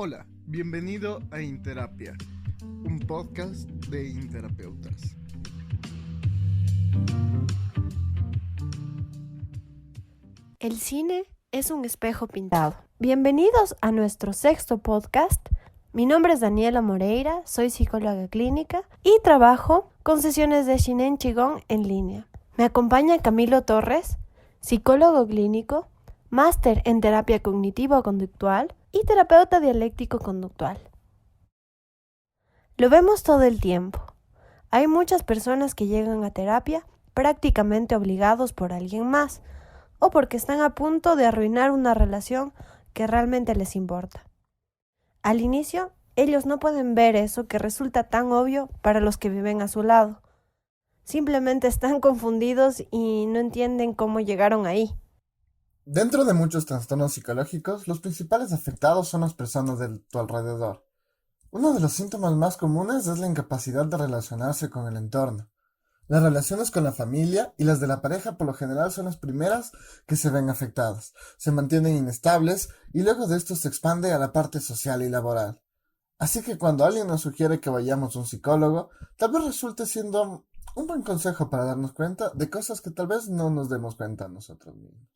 Hola, bienvenido a Interapia, un podcast de Interapeutas. El cine es un espejo pintado. Bienvenidos a nuestro sexto podcast. Mi nombre es Daniela Moreira, soy psicóloga clínica y trabajo con sesiones de Shinen Qigong en línea. Me acompaña Camilo Torres, psicólogo clínico, máster en terapia cognitivo-conductual y terapeuta dialéctico-conductual. Lo vemos todo el tiempo. Hay muchas personas que llegan a terapia prácticamente obligados por alguien más o porque están a punto de arruinar una relación que realmente les importa. Al inicio, ellos no pueden ver eso que resulta tan obvio para los que viven a su lado. Simplemente están confundidos y no entienden cómo llegaron ahí. Dentro de muchos trastornos psicológicos, los principales afectados son las personas de tu alrededor. Uno de los síntomas más comunes es la incapacidad de relacionarse con el entorno. Las relaciones con la familia y las de la pareja por lo general son las primeras que se ven afectadas, se mantienen inestables y luego de esto se expande a la parte social y laboral. Así que cuando alguien nos sugiere que vayamos a un psicólogo, tal vez resulte siendo un buen consejo para darnos cuenta de cosas que tal vez no nos demos cuenta nosotros mismos.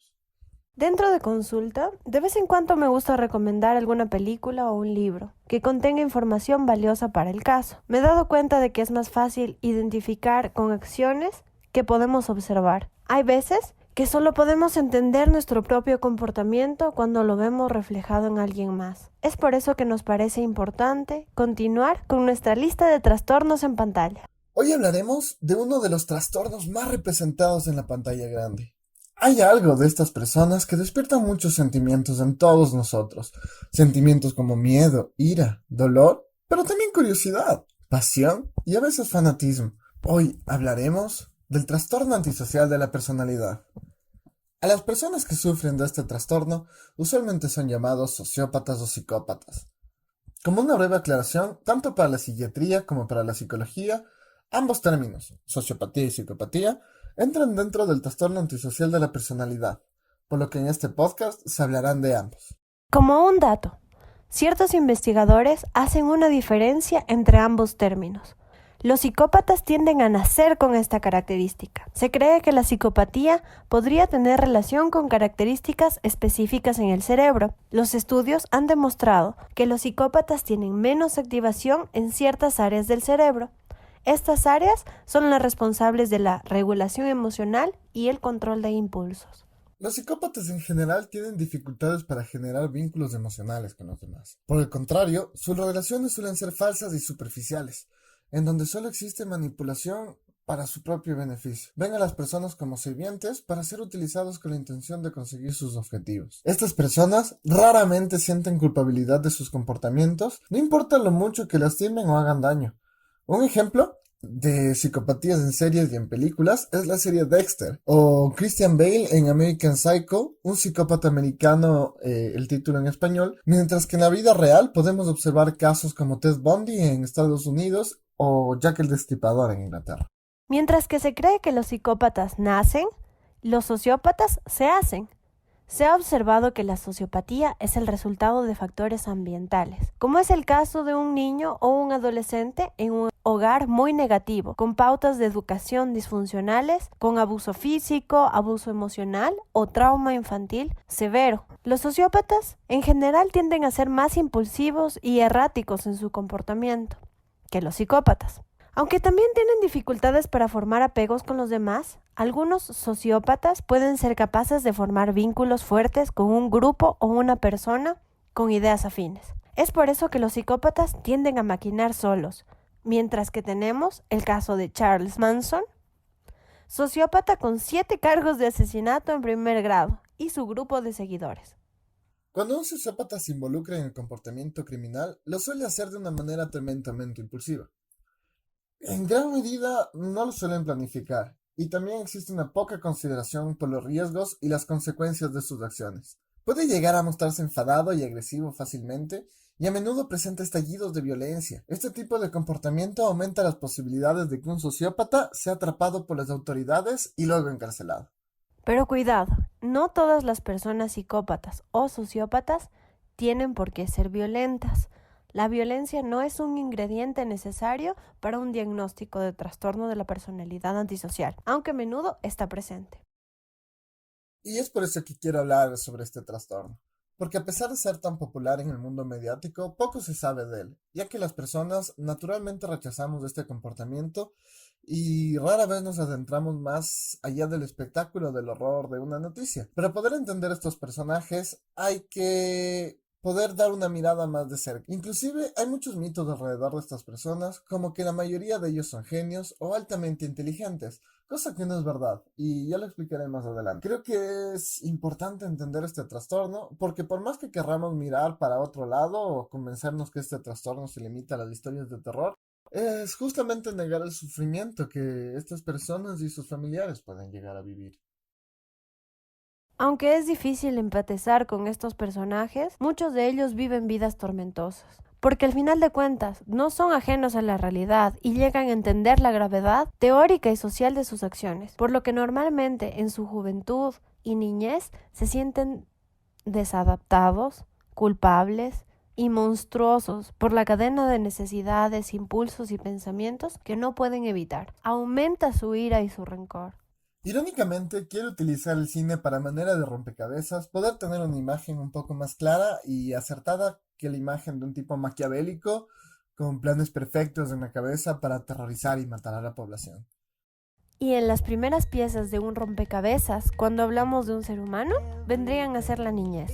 Dentro de consulta, de vez en cuando me gusta recomendar alguna película o un libro que contenga información valiosa para el caso. Me he dado cuenta de que es más fácil identificar con acciones que podemos observar. Hay veces que solo podemos entender nuestro propio comportamiento cuando lo vemos reflejado en alguien más. Es por eso que nos parece importante continuar con nuestra lista de trastornos en pantalla. Hoy hablaremos de uno de los trastornos más representados en la pantalla grande. Hay algo de estas personas que despiertan muchos sentimientos en todos nosotros. Sentimientos como miedo, ira, dolor, pero también curiosidad, pasión y a veces fanatismo. Hoy hablaremos del trastorno antisocial de la personalidad. A las personas que sufren de este trastorno usualmente son llamados sociópatas o psicópatas. Como una breve aclaración, tanto para la psiquiatría como para la psicología, ambos términos, sociopatía y psicopatía, entran dentro del trastorno antisocial de la personalidad, por lo que en este podcast se hablarán de ambos. Como un dato, ciertos investigadores hacen una diferencia entre ambos términos. Los psicópatas tienden a nacer con esta característica. Se cree que la psicopatía podría tener relación con características específicas en el cerebro. Los estudios han demostrado que los psicópatas tienen menos activación en ciertas áreas del cerebro. Estas áreas son las responsables de la regulación emocional y el control de impulsos. Los psicópatas en general tienen dificultades para generar vínculos emocionales con los demás. Por el contrario, sus relaciones suelen ser falsas y superficiales, en donde solo existe manipulación para su propio beneficio. Ven a las personas como sirvientes para ser utilizados con la intención de conseguir sus objetivos. Estas personas raramente sienten culpabilidad de sus comportamientos, no importa lo mucho que lastimen o hagan daño. Un ejemplo de psicopatías en series y en películas es la serie Dexter o Christian Bale en American Psycho, un psicópata americano, el título en español, mientras que en la vida real podemos observar casos como Ted Bundy en Estados Unidos o Jack el Destripador en Inglaterra. Mientras que se cree que los psicópatas nacen, los sociópatas se hacen. Se ha observado que la sociopatía es el resultado de factores ambientales, como es el caso de un niño o un adolescente en un hogar muy negativo, con pautas de educación disfuncionales, con abuso físico, abuso emocional o trauma infantil severo. Los sociópatas en general tienden a ser más impulsivos y erráticos en su comportamiento que los psicópatas. Aunque también tienen dificultades para formar apegos con los demás, algunos sociópatas pueden ser capaces de formar vínculos fuertes con un grupo o una persona con ideas afines. Es por eso que los psicópatas tienden a maquinar solos, mientras que tenemos el caso de Charles Manson, sociópata con 7 cargos de asesinato en primer grado y su grupo de seguidores. Cuando un sociópata se involucra en el comportamiento criminal, lo suele hacer de una manera tremendamente impulsiva. En gran medida no lo suelen planificar, y también existe una poca consideración por los riesgos y las consecuencias de sus acciones. Puede llegar a mostrarse enfadado y agresivo fácilmente, y a menudo presenta estallidos de violencia. Este tipo de comportamiento aumenta las posibilidades de que un sociópata sea atrapado por las autoridades y luego encarcelado. Pero cuidado, no todas las personas psicópatas o sociópatas tienen por qué ser violentas. La violencia no es un ingrediente necesario para un diagnóstico de trastorno de la personalidad antisocial, aunque a menudo está presente. Y es por eso que quiero hablar sobre este trastorno, porque a pesar de ser tan popular en el mundo mediático, poco se sabe de él, ya que las personas naturalmente rechazamos este comportamiento y rara vez nos adentramos más allá del espectáculo del horror de una noticia. Para poder entender estos personajes hay que poder dar una mirada más de cerca. Inclusive hay muchos mitos alrededor de estas personas, como que la mayoría de ellos son genios o altamente inteligentes, cosa que no es verdad, y ya lo explicaré más adelante. Creo que es importante entender este trastorno, porque por más que querramos mirar para otro lado o convencernos que este trastorno se limita a las historias de terror, es justamente negar el sufrimiento que estas personas y sus familiares pueden llegar a vivir. Aunque es difícil empatizar con estos personajes, muchos de ellos viven vidas tormentosas, porque al final de cuentas no son ajenos a la realidad y llegan a entender la gravedad teórica y social de sus acciones, por lo que normalmente en su juventud y niñez se sienten desadaptados, culpables y monstruosos por la cadena de necesidades, impulsos y pensamientos que no pueden evitar. Aumenta su ira y su rencor. Irónicamente, quiero utilizar el cine para manera de rompecabezas, poder tener una imagen un poco más clara y acertada que la imagen de un tipo maquiavélico con planes perfectos en la cabeza para aterrorizar y matar a la población. Y en las primeras piezas de un rompecabezas, cuando hablamos de un ser humano, vendrían a ser la niñez.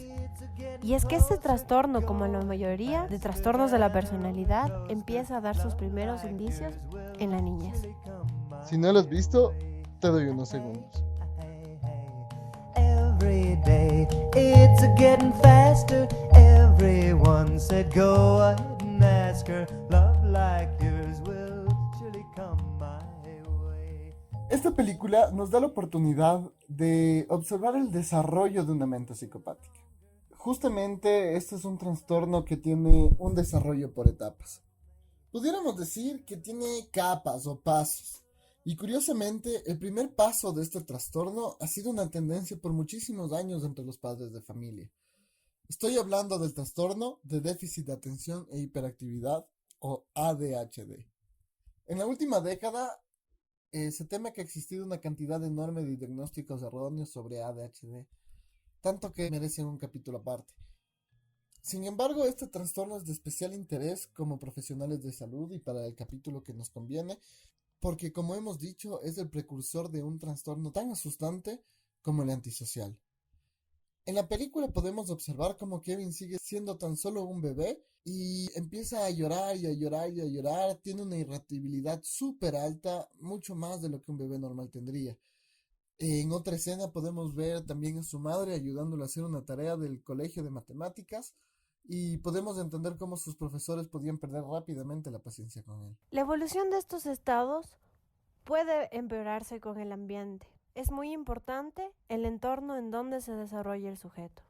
Y es que este trastorno, como la mayoría de trastornos de la personalidad, empieza a dar sus primeros indicios en la niñez. Si no lo has visto, te doy unos segundos. Every day it's getting faster. Everyone said go ahead and ask her. Love like yours will surely come my way. Esta película nos da la oportunidad de observar el desarrollo de una mente psicopática. Justamente este es un trastorno que tiene un desarrollo por etapas. Pudiéramos decir que tiene capas o pasos. Y curiosamente, el primer paso de este trastorno ha sido una tendencia por muchísimos años entre los padres de familia. Estoy hablando del trastorno de déficit de atención e hiperactividad o ADHD. En la última década se teme que ha existido una cantidad enorme de diagnósticos erróneos sobre ADHD, tanto que merecen un capítulo aparte. Sin embargo, este trastorno es de especial interés como profesionales de salud y para el capítulo que nos conviene, porque como hemos dicho, es el precursor de un trastorno tan asustante como el antisocial. En la película podemos observar cómo Kevin sigue siendo tan solo un bebé y empieza a llorar y a llorar y a llorar, tiene una irritabilidad súper alta, mucho más de lo que un bebé normal tendría. En otra escena podemos ver también a su madre ayudándole a hacer una tarea del colegio de matemáticas, y podemos entender cómo sus profesores podían perder rápidamente la paciencia con él. La evolución de estos estados puede empeorarse con el ambiente. Es muy importante el entorno en donde se desarrolla el sujeto.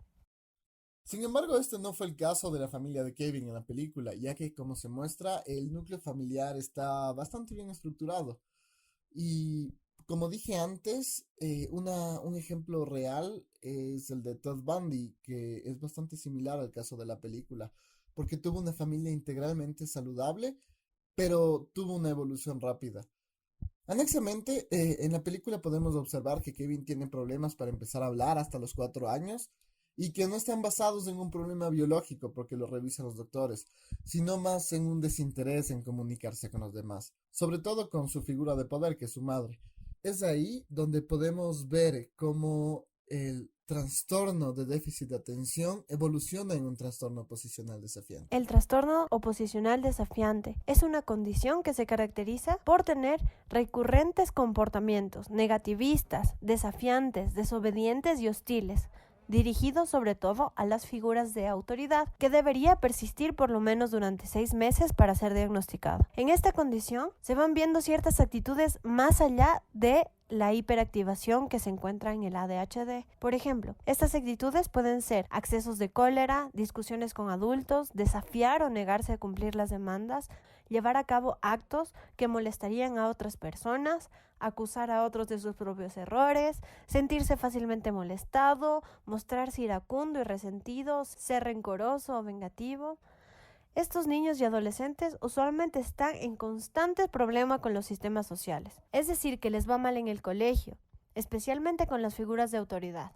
Sin embargo, este no fue el caso de la familia de Kevin en la película, ya que, como se muestra, el núcleo familiar está bastante bien estructurado. Y como dije antes, un ejemplo real es el de Ted Bundy, que es bastante similar al caso de la película, porque tuvo una familia integralmente saludable, pero tuvo una evolución rápida. Anexamente, en la película podemos observar que Kevin tiene problemas para empezar a hablar hasta los 4 años, y que no están basados en un problema biológico porque lo revisan los doctores, sino más en un desinterés en comunicarse con los demás, sobre todo con su figura de poder, que es su madre. Es ahí donde podemos ver cómo el trastorno de déficit de atención evoluciona en un trastorno oposicional desafiante. El trastorno oposicional desafiante es una condición que se caracteriza por tener recurrentes comportamientos negativistas, desafiantes, desobedientes y hostiles, dirigido sobre todo a las figuras de autoridad, que debería persistir por lo menos durante 6 meses para ser diagnosticado. En esta condición se van viendo ciertas actitudes más allá de la hiperactivación que se encuentra en el ADHD. Por ejemplo, estas actitudes pueden ser accesos de cólera, discusiones con adultos, desafiar o negarse a cumplir las demandas, llevar a cabo actos que molestarían a otras personas, acusar a otros de sus propios errores, sentirse fácilmente molestado, mostrarse iracundo y resentido, ser rencoroso o vengativo. Estos niños y adolescentes usualmente están en constante problema con los sistemas sociales, es decir, que les va mal en el colegio, especialmente con las figuras de autoridad.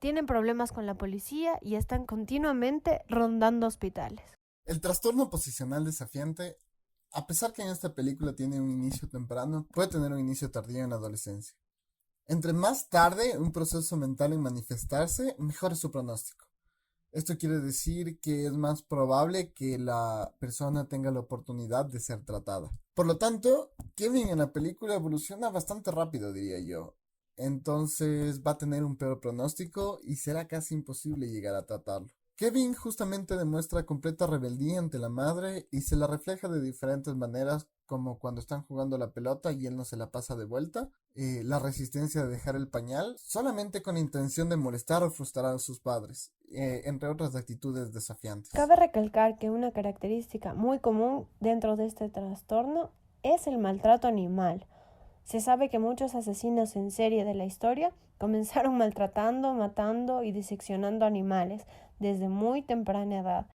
Tienen problemas con la policía y están continuamente rondando hospitales. El trastorno posicional desafiante, a pesar que en esta película tiene un inicio temprano, puede tener un inicio tardío en la adolescencia. Entre más tarde un proceso mental en manifestarse, mejor es su pronóstico. Esto quiere decir que es más probable que la persona tenga la oportunidad de ser tratada. Por lo tanto, Kevin en la película evoluciona bastante rápido, diría yo. Entonces va a tener un peor pronóstico y será casi imposible llegar a tratarlo. Kevin justamente demuestra completa rebeldía ante la madre y se la refleja de diferentes maneras, como cuando están jugando la pelota y él no se la pasa de vuelta, la resistencia de dejar el pañal, solamente con la intención de molestar o frustrar a sus padres, entre otras actitudes desafiantes. Cabe recalcar que una característica muy común dentro de este trastorno es el maltrato animal. Se sabe que muchos asesinos en serie de la historia comenzaron maltratando, matando y diseccionando animales desde muy temprana edad.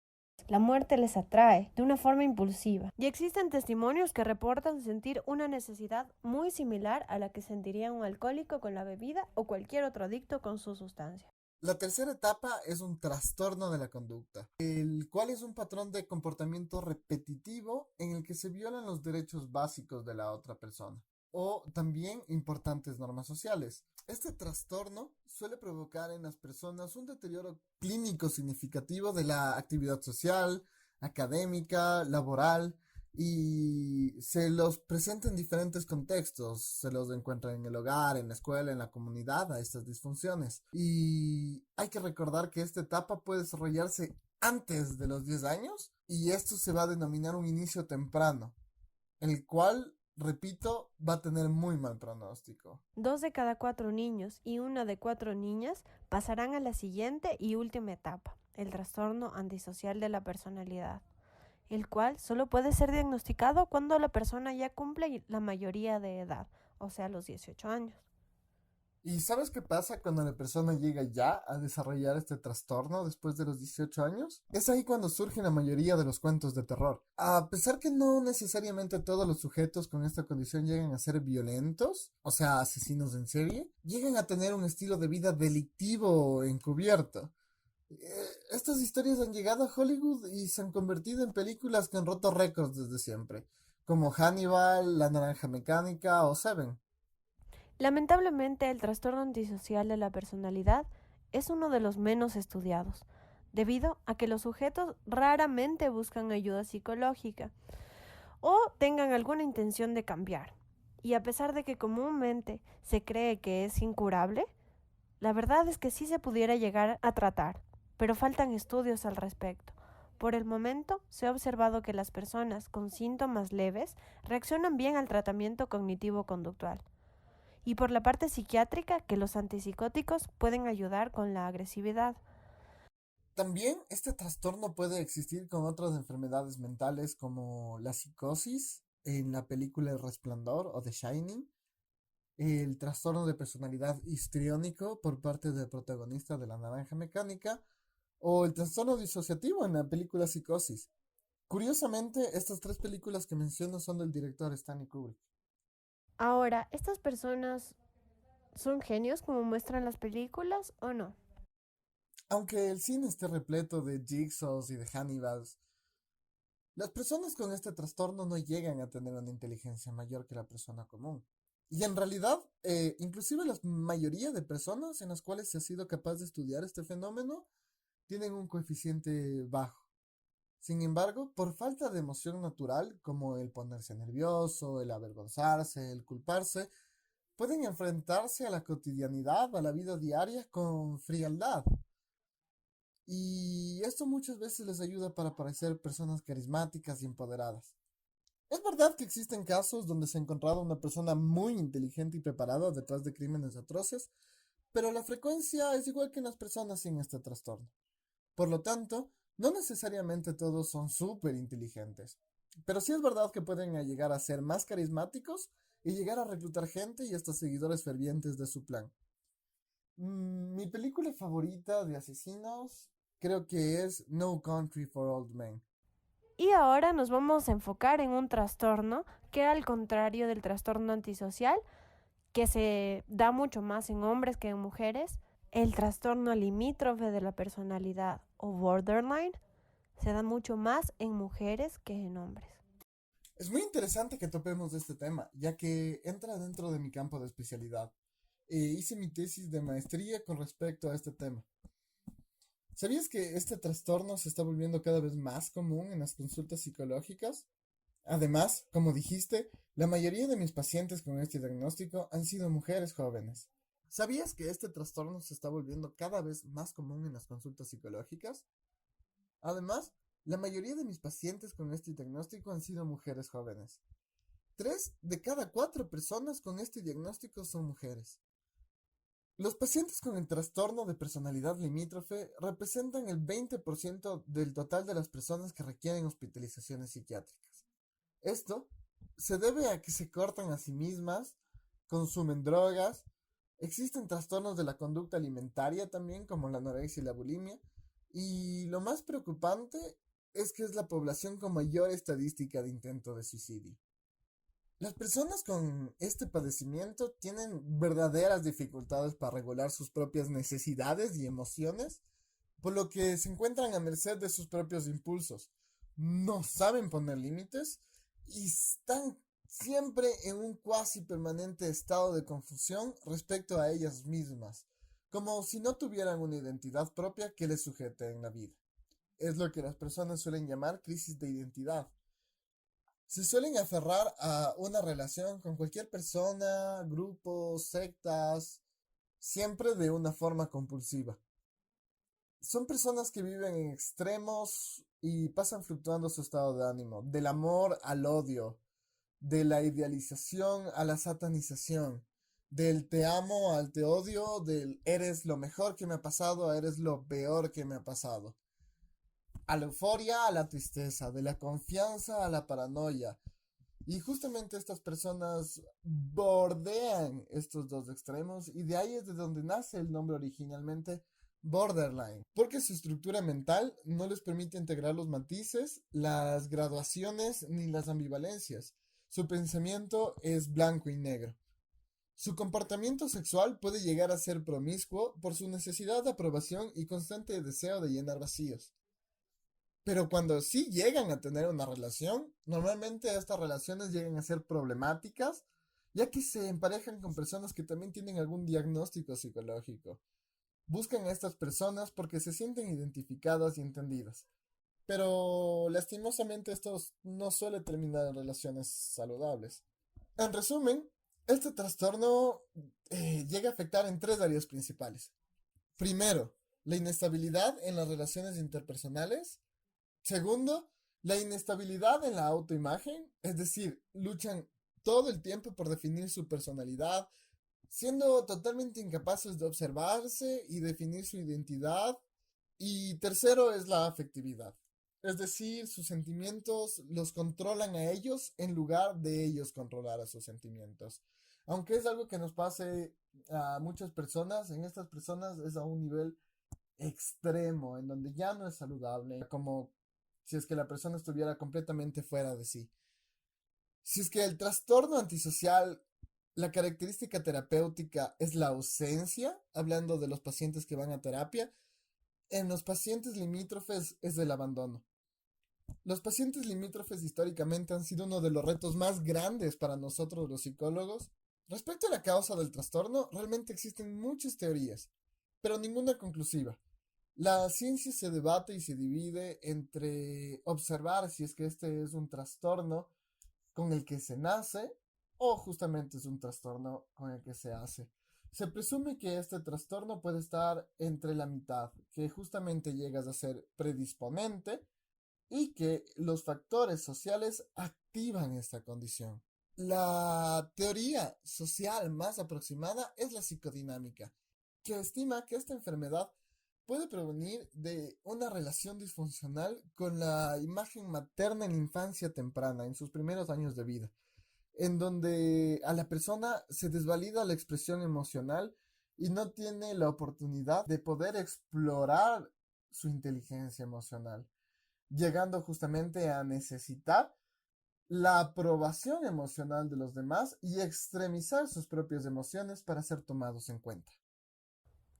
La muerte les atrae de una forma impulsiva. Y existen testimonios que reportan sentir una necesidad muy similar a la que sentiría un alcohólico con la bebida o cualquier otro adicto con su sustancia. La tercera etapa es un trastorno de la conducta, el cual es un patrón de comportamiento repetitivo en el que se violan los derechos básicos de la otra persona, o también importantes normas sociales. Este trastorno suele provocar en las personas un deterioro clínico significativo de la actividad social, académica, laboral, y se los presenta en diferentes contextos. Se los encuentra en el hogar, en la escuela, en la comunidad, a estas disfunciones. Y hay que recordar que esta etapa puede desarrollarse antes de los 10 años y esto se va a denominar un inicio temprano, el cual, repito, va a tener muy mal pronóstico. 2 de cada 4 niños y 1 de 4 niñas pasarán a la siguiente y última etapa, el trastorno antisocial de la personalidad, el cual solo puede ser diagnosticado cuando la persona ya cumple la mayoría de edad, o sea, los 18 años. ¿Y sabes qué pasa cuando la persona llega ya a desarrollar este trastorno después de los 18 años? Es ahí cuando surgen la mayoría de los cuentos de terror. A pesar que no necesariamente todos los sujetos con esta condición llegan a ser violentos, o sea, asesinos en serie, llegan a tener un estilo de vida delictivo encubierto. Estas historias han llegado a Hollywood y se han convertido en películas que han roto récords desde siempre, como Hannibal, La Naranja Mecánica o Seven. Lamentablemente, el trastorno antisocial de la personalidad es uno de los menos estudiados, debido a que los sujetos raramente buscan ayuda psicológica o tengan alguna intención de cambiar. Y a pesar de que comúnmente se cree que es incurable, la verdad es que sí se pudiera llegar a tratar, pero faltan estudios al respecto. Por el momento, se ha observado que las personas con síntomas leves reaccionan bien al tratamiento cognitivo-conductual. Y por la parte psiquiátrica, que los antipsicóticos pueden ayudar con la agresividad. También este trastorno puede existir con otras enfermedades mentales como la psicosis en la película El Resplandor o The Shining, el trastorno de personalidad histriónico por parte del protagonista de La Naranja Mecánica o el trastorno disociativo en la película Psicosis. Curiosamente, estas tres películas que menciono son del director Stanley Kubrick. Ahora, ¿estas personas son genios como muestran las películas o no? Aunque el cine esté repleto de Jigsaws y de Hannibals, las personas con este trastorno no llegan a tener una inteligencia mayor que la persona común. Y en realidad, inclusive la mayoría de personas en las cuales se ha sido capaz de estudiar este fenómeno tienen un coeficiente bajo. Sin embargo, por falta de emoción natural, como el ponerse nervioso, el avergonzarse, el culparse, pueden enfrentarse a la cotidianidad, a la vida diaria con frialdad. Y esto muchas veces les ayuda para parecer personas carismáticas y empoderadas. Es verdad que existen casos donde se ha encontrado una persona muy inteligente y preparada detrás de crímenes atroces, pero la frecuencia es igual que en las personas sin este trastorno. Por lo tanto, no necesariamente todos son súper inteligentes, pero sí es verdad que pueden llegar a ser más carismáticos y llegar a reclutar gente y hasta seguidores fervientes de su plan. Mi película favorita de asesinos creo que es No Country for Old Men. Y ahora nos vamos a enfocar en un trastorno que, al contrario del trastorno antisocial, que se da mucho más en hombres que en mujeres, el trastorno limítrofe de la personalidad o borderline se da mucho más en mujeres que en hombres. Es muy interesante que topemos este tema, ya que entra dentro de mi campo de especialidad. Hice mi tesis de maestría con respecto a este tema. ¿Sabías que este trastorno se está volviendo cada vez más común en las consultas psicológicas? Además, como dijiste, la mayoría de mis pacientes con este diagnóstico han sido mujeres jóvenes. ¿Sabías que este trastorno se está volviendo cada vez más común en las consultas psicológicas? Además, la mayoría de mis pacientes con este diagnóstico han sido mujeres jóvenes. 3 de cada 4 personas con este diagnóstico son mujeres. Los pacientes con el trastorno de personalidad limítrofe representan el 20% del total de las personas que requieren hospitalizaciones psiquiátricas. Esto se debe a que se cortan a sí mismas, consumen drogas, existen trastornos de la conducta alimentaria también, como la anorexia y la bulimia, y lo más preocupante es que es la población con mayor estadística de intento de suicidio. Las personas con este padecimiento tienen verdaderas dificultades para regular sus propias necesidades y emociones, por lo que se encuentran a merced de sus propios impulsos. No saben poner límites y están siempre en un cuasi permanente estado de confusión respecto a ellas mismas, como si no tuvieran una identidad propia que les sujete en la vida. Es lo que las personas suelen llamar crisis de identidad. Se suelen aferrar a una relación con cualquier persona, grupo, sectas, siempre de una forma compulsiva. Son personas que viven en extremos y pasan fluctuando su estado de ánimo, del amor al odio, de la idealización a la satanización, del te amo al te odio, del eres lo mejor que me ha pasado a eres lo peor que me ha pasado. A la euforia, a la tristeza, de la confianza a la paranoia. Y justamente estas personas bordean estos dos extremos y de ahí es de donde nace el nombre originalmente borderline, porque su estructura mental no les permite integrar los matices, las graduaciones ni las ambivalencias. Su pensamiento es blanco y negro. Su comportamiento sexual puede llegar a ser promiscuo por su necesidad de aprobación y constante deseo de llenar vacíos. Pero cuando sí llegan a tener una relación, normalmente estas relaciones llegan a ser problemáticas, ya que se emparejan con personas que también tienen algún diagnóstico psicológico. Buscan a estas personas porque se sienten identificadas y entendidas. Pero lastimosamente esto no suele terminar en relaciones saludables. En resumen, este trastorno llega a afectar en 3 áreas principales. Primero, la inestabilidad en las relaciones interpersonales. Segundo, la inestabilidad en la autoimagen, es decir, luchan todo el tiempo por definir su personalidad, siendo totalmente incapaces de observarse y definir su identidad. Y tercero es la afectividad, es decir, sus sentimientos los controlan a ellos en lugar de ellos controlar a sus sentimientos. Aunque es algo que nos pase a muchas personas, en estas personas es a un nivel extremo, en donde ya no es saludable, como si es que la persona estuviera completamente fuera de sí. Si es que el trastorno antisocial, la característica terapéutica es la ausencia, hablando de los pacientes que van a terapia, en los pacientes limítrofes es el abandono. Los pacientes limítrofes históricamente han sido uno de los retos más grandes para nosotros los psicólogos. Respecto a la causa del trastorno, realmente existen muchas teorías, pero ninguna conclusiva. La ciencia se debate y se divide entre observar si es que este es un trastorno con el que se nace o justamente es un trastorno con el que se hace. Se presume que este trastorno puede estar entre la mitad, que justamente llegas a ser predisponente y que los factores sociales activan esta condición. La teoría social más aproximada es la psicodinámica, que estima que esta enfermedad puede provenir de una relación disfuncional con la imagen materna en la infancia temprana, en sus primeros años de vida, en donde a la persona se desvalida la expresión emocional y no tiene la oportunidad de poder explorar su inteligencia emocional, llegando justamente a necesitar la aprobación emocional de los demás y extremizar sus propias emociones para ser tomados en cuenta.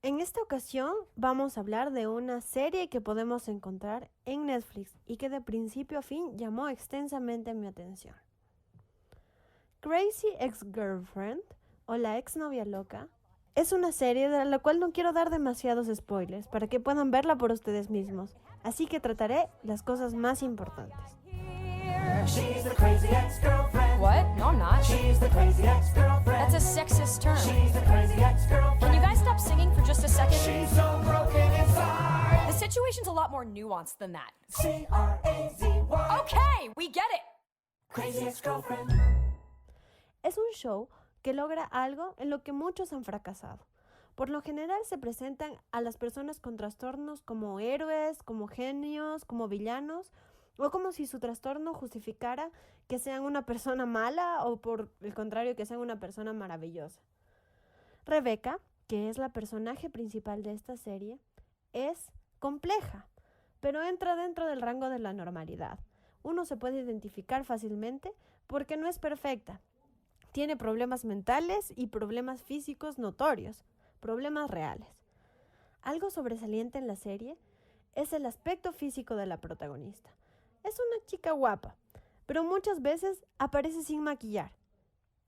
En esta ocasión vamos a hablar de una serie que podemos encontrar en Netflix y que de principio a fin llamó extensamente mi atención. Crazy Ex-Girlfriend, o La Exnovia Loca, es una serie de la cual no quiero dar demasiados spoilers para que puedan verla por ustedes mismos, así que trataré las cosas más importantes. She's the crazy ex-girlfriend. What? No, I'm not. She's the crazy ex-girlfriend. That's a sexist term. She's the crazy ex-girlfriend. Can you guys stop singing for just a second? She's so broken inside. The situation's a lot more nuanced than that. C-R-A-Z-Y. Okay, we get it. Crazy ex-girlfriend. Es un show que logra algo en lo que muchos han fracasado. Por lo general se presentan a las personas con trastornos como héroes, como genios, como villanos, o como si su trastorno justificara que sean una persona mala o por el contrario que sean una persona maravillosa. Rebecca, que es la personaje principal de esta serie, es compleja, pero entra dentro del rango de la normalidad. Uno se puede identificar fácilmente porque no es perfecta. Tiene problemas mentales y problemas físicos notorios, problemas reales. Algo sobresaliente en la serie es el aspecto físico de la protagonista. Es una chica guapa, pero muchas veces aparece sin maquillar.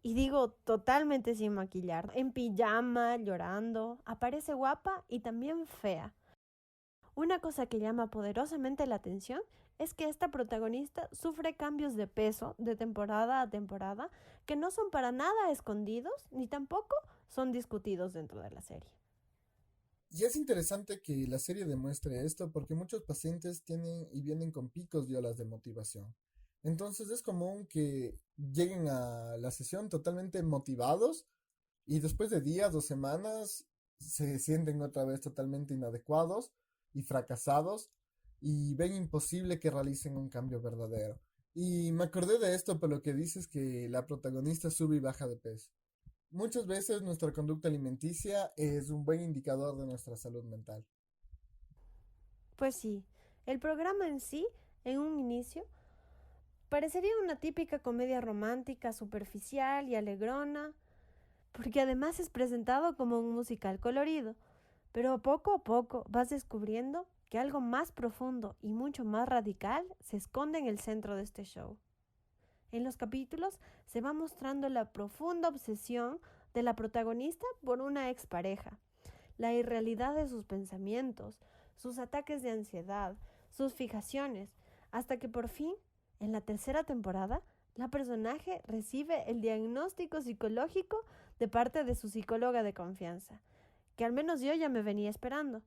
Y digo totalmente sin maquillar. En pijama, llorando, aparece guapa y también fea. Una cosa que llama poderosamente la atención es que esta protagonista sufre cambios de peso de temporada a temporada que no son para nada escondidos ni tampoco son discutidos dentro de la serie. Y es interesante que la serie demuestre esto porque muchos pacientes tienen y vienen con picos y olas de motivación. Entonces es común que lleguen a la sesión totalmente motivados y después de días o semanas se sienten otra vez totalmente inadecuados y fracasados y ven imposible que realicen un cambio verdadero. Y me acordé de esto por lo que dices que la protagonista sube y baja de peso. Muchas veces nuestra conducta alimenticia es un buen indicador de nuestra salud mental. Pues sí, el programa en sí, en un inicio, parecería una típica comedia romántica, superficial y alegrona, porque además es presentado como un musical colorido, pero poco a poco vas descubriendo que algo más profundo y mucho más radical se esconde en el centro de este show. En los capítulos se va mostrando la profunda obsesión de la protagonista por una expareja, la irrealidad de sus pensamientos, sus ataques de ansiedad, sus fijaciones, hasta que por fin, en la tercera temporada, la personaje recibe el diagnóstico psicológico de parte de su psicóloga de confianza, que al menos yo ya me venía esperando.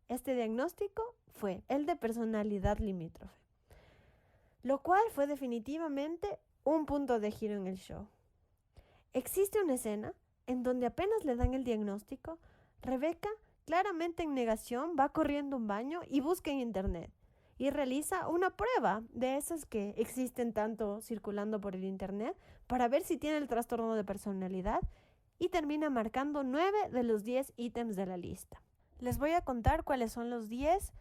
Este diagnóstico fue el de personalidad limítrofe, lo cual fue definitivamente un punto de giro en el show. Existe una escena en donde apenas le dan el diagnóstico, Rebecca, claramente en negación, va corriendo a un baño y busca en internet y realiza una prueba de esas que existen tanto circulando por el internet para ver si tiene el trastorno de personalidad y termina marcando 9 de los 10 ítems de la lista. Les voy a contar cuáles son los 10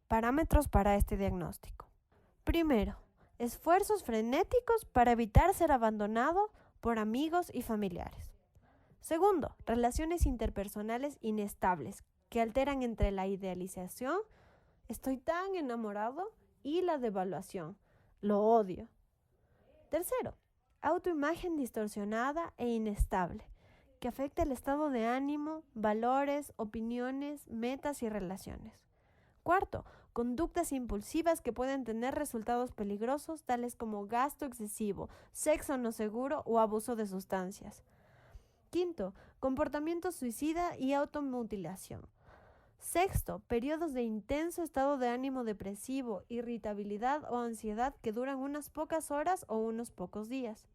parámetros para este diagnóstico. Primero, esfuerzos frenéticos para evitar ser abandonado por amigos y familiares. Segundo, relaciones interpersonales inestables que alteran entre la idealización, estoy tan enamorado, y la devaluación, lo odio. Tercero, autoimagen distorsionada e inestable, que afecta el estado de ánimo, valores, opiniones, metas y relaciones. Cuarto, conductas impulsivas que pueden tener resultados peligrosos tales como gasto excesivo, sexo no seguro o abuso de sustancias. Quinto, comportamiento suicida y automutilación. Sexto, periodos de intenso estado de ánimo depresivo, irritabilidad o ansiedad que duran unas pocas horas o unos pocos días.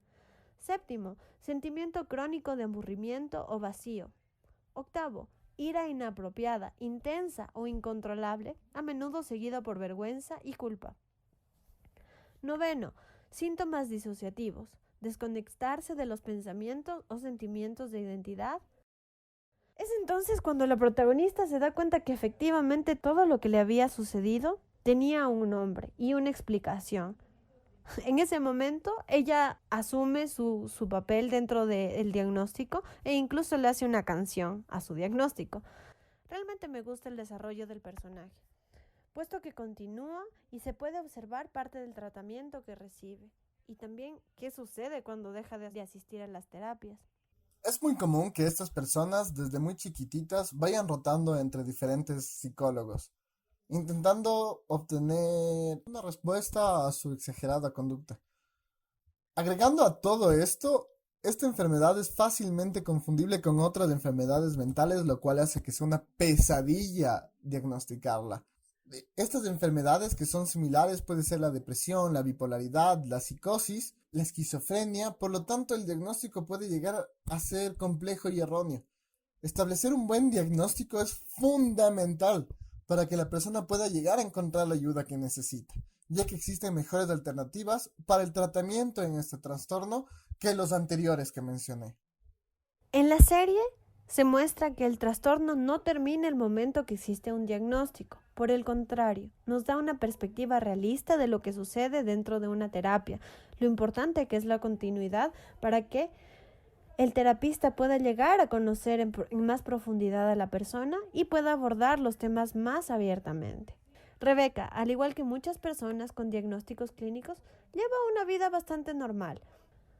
Séptimo, sentimiento crónico de aburrimiento o vacío. Octavo, ira inapropiada, intensa o incontrolable, a menudo seguida por vergüenza y culpa. Noveno, síntomas disociativos, desconectarse de los pensamientos o sentimientos de identidad. Es entonces cuando la protagonista se da cuenta que efectivamente todo lo que le había sucedido tenía un nombre y una explicación. En ese momento, ella asume su papel dentro del diagnóstico e incluso le hace una canción a su diagnóstico. Realmente me gusta el desarrollo del personaje, puesto que continúa y se puede observar parte del tratamiento que recibe y también qué sucede cuando deja de asistir a las terapias. Es muy común que estas personas desde muy chiquititas vayan rotando entre diferentes psicólogos, intentando obtener una respuesta a su exagerada conducta. Agregando a todo esto, esta enfermedad es fácilmente confundible con otras enfermedades mentales, lo cual hace que sea una pesadilla diagnosticarla. Estas enfermedades que son similares puede ser la depresión, la bipolaridad, la psicosis, la esquizofrenia, por lo tanto el diagnóstico puede llegar a ser complejo y erróneo. Establecer un buen diagnóstico es fundamental para que la persona pueda llegar a encontrar la ayuda que necesita, ya que existen mejores alternativas para el tratamiento en este trastorno que los anteriores que mencioné. En la serie se muestra que el trastorno no termina el momento que existe un diagnóstico. Por el contrario, nos da una perspectiva realista de lo que sucede dentro de una terapia, lo importante que es la continuidad para que el terapista pueda llegar a conocer en más profundidad a la persona y pueda abordar los temas más abiertamente. Rebeca, al igual que muchas personas con diagnósticos clínicos, lleva una vida bastante normal,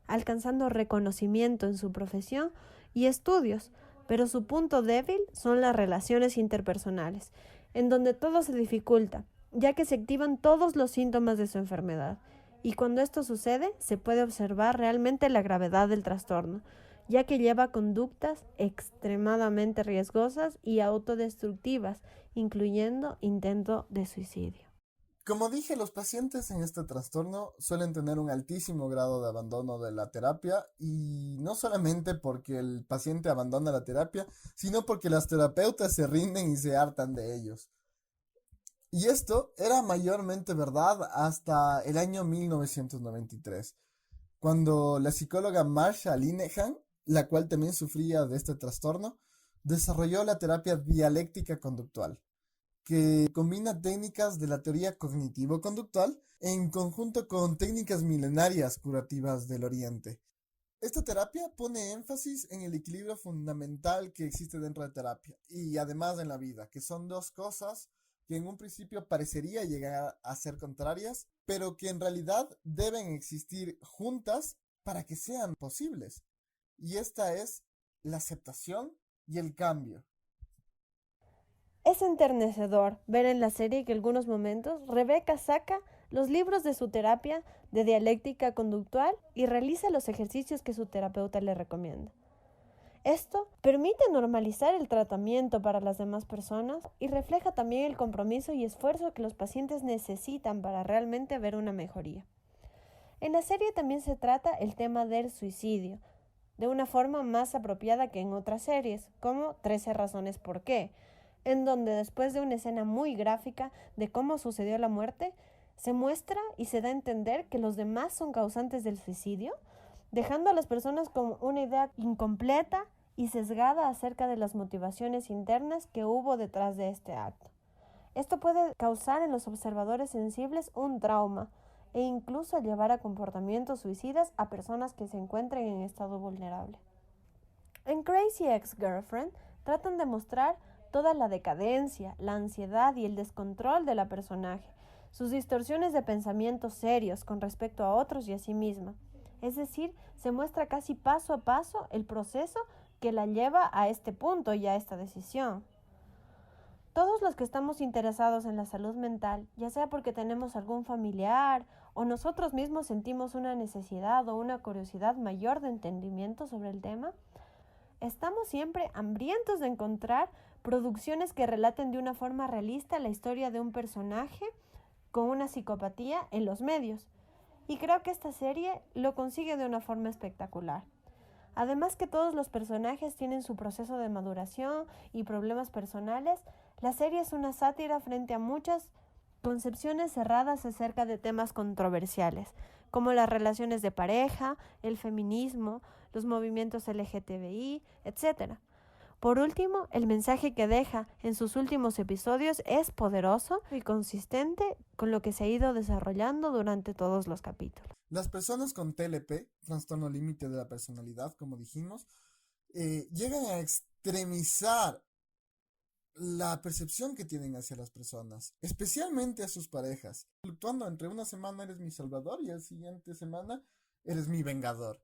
alcanzando reconocimiento en su profesión y estudios, pero su punto débil son las relaciones interpersonales, en donde todo se dificulta, ya que se activan todos los síntomas de su enfermedad. Y cuando esto sucede, se puede observar realmente la gravedad del trastorno, ya que lleva conductas extremadamente riesgosas y autodestructivas, incluyendo intento de suicidio. Como dije, los pacientes en este trastorno suelen tener un altísimo grado de abandono de la terapia, y no solamente porque el paciente abandona la terapia, sino porque las terapeutas se rinden y se hartan de ellos. Y esto era mayormente verdad hasta el año 1993, cuando la psicóloga Marsha Linehan, la cual también sufría de este trastorno, desarrolló la terapia dialéctica conductual, que combina técnicas de la teoría cognitivo-conductual en conjunto con técnicas milenarias curativas del Oriente. Esta terapia pone énfasis en el equilibrio fundamental que existe dentro de terapia y además en la vida, que son dos cosas que en un principio parecería llegar a ser contrarias, pero que en realidad deben existir juntas para que sean posibles. Y esta es la aceptación y el cambio. Es enternecedor ver en la serie que en algunos momentos Rebeca saca los libros de su terapia de dialéctica conductual y realiza los ejercicios que su terapeuta le recomienda. Esto permite normalizar el tratamiento para las demás personas y refleja también el compromiso y esfuerzo que los pacientes necesitan para realmente ver una mejoría. En la serie también se trata el tema del suicidio, de una forma más apropiada que en otras series, como 13 razones por qué, en donde después de una escena muy gráfica de cómo sucedió la muerte, se muestra y se da a entender que los demás son causantes del suicidio, dejando a las personas con una idea incompleta y sesgada acerca de las motivaciones internas que hubo detrás de este acto. Esto puede causar en los observadores sensibles un trauma e incluso llevar a comportamientos suicidas a personas que se encuentren en estado vulnerable. En Crazy Ex-Girlfriend tratan de mostrar toda la decadencia, la ansiedad y el descontrol de la personaje, sus distorsiones de pensamientos serios con respecto a otros y a sí misma. Es decir, se muestra casi paso a paso el proceso que la lleva a este punto y a esta decisión. Todos los que estamos interesados en la salud mental, ya sea porque tenemos algún familiar o nosotros mismos sentimos una necesidad o una curiosidad mayor de entendimiento sobre el tema, estamos siempre hambrientos de encontrar producciones que relaten de una forma realista la historia de un personaje con una psicopatía en los medios. Y creo que esta serie lo consigue de una forma espectacular. Además que todos los personajes tienen su proceso de maduración y problemas personales, la serie es una sátira frente a muchas concepciones cerradas acerca de temas controversiales, como las relaciones de pareja, el feminismo, los movimientos LGTBI, etc. Por último, el mensaje que deja en sus últimos episodios es poderoso y consistente con lo que se ha ido desarrollando durante todos los capítulos. Las personas con TLP, trastorno límite de la personalidad, como dijimos, llegan a extremizar la percepción que tienen hacia las personas, especialmente a sus parejas, fluctuando entre una semana eres mi salvador y la siguiente semana eres mi vengador.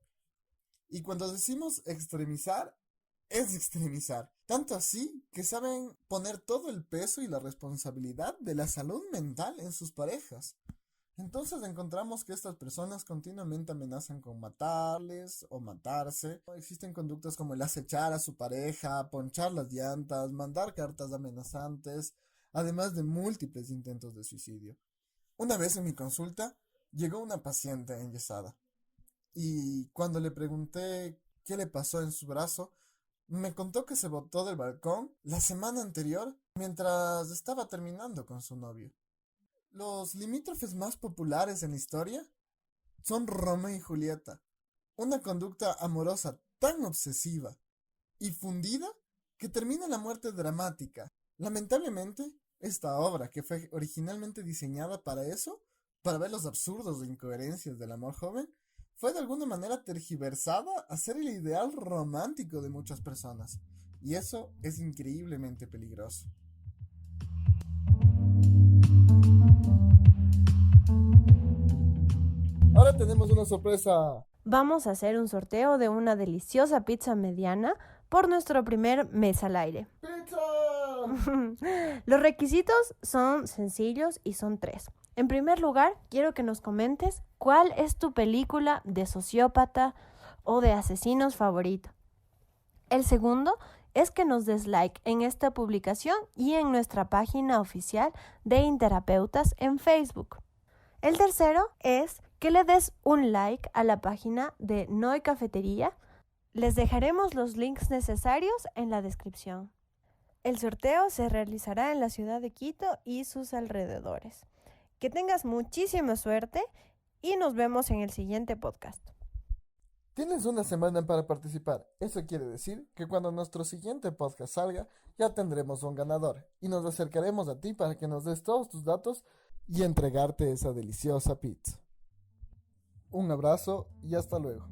Y cuando decimos extremizar, es extremizar, tanto así que saben poner todo el peso y la responsabilidad de la salud mental en sus parejas. Entonces encontramos que estas personas continuamente amenazan con matarles o matarse. Existen conductas como el acechar a su pareja, ponchar las llantas, mandar cartas amenazantes, además de múltiples intentos de suicidio. Una vez en mi consulta llegó una paciente enyesada y cuando le pregunté qué le pasó en su brazo, me contó que se botó del balcón la semana anterior mientras estaba terminando con su novio. Los limítrofes más populares en la historia son Romeo y Julieta, una conducta amorosa tan obsesiva y fundida que termina en la muerte dramática. Lamentablemente, esta obra, que fue originalmente diseñada para eso, para ver los absurdos e incoherencias del amor joven, fue de alguna manera tergiversada a ser el ideal romántico de muchas personas, y eso es increíblemente peligroso. Ahora tenemos una sorpresa. Vamos a hacer un sorteo de una deliciosa pizza mediana por nuestro primer mes al aire. ¡Pizza! Los requisitos son sencillos y son 3. En primer lugar, quiero que nos comentes cuál es tu película de sociópata o de asesinos favorito. El segundo es que nos des like en esta publicación y en nuestra página oficial de Interapeutas en Facebook. El tercero es que le des un like a la página de Noi Cafetería. Les dejaremos los links necesarios en la descripción. El sorteo se realizará en la ciudad de Quito y sus alrededores. Que tengas muchísima suerte y nos vemos en el siguiente podcast. Tienes una semana para participar. Eso quiere decir que cuando nuestro siguiente podcast salga, ya tendremos un ganador y nos acercaremos a ti para que nos des todos tus datos y entregarte esa deliciosa pizza. Un abrazo y hasta luego.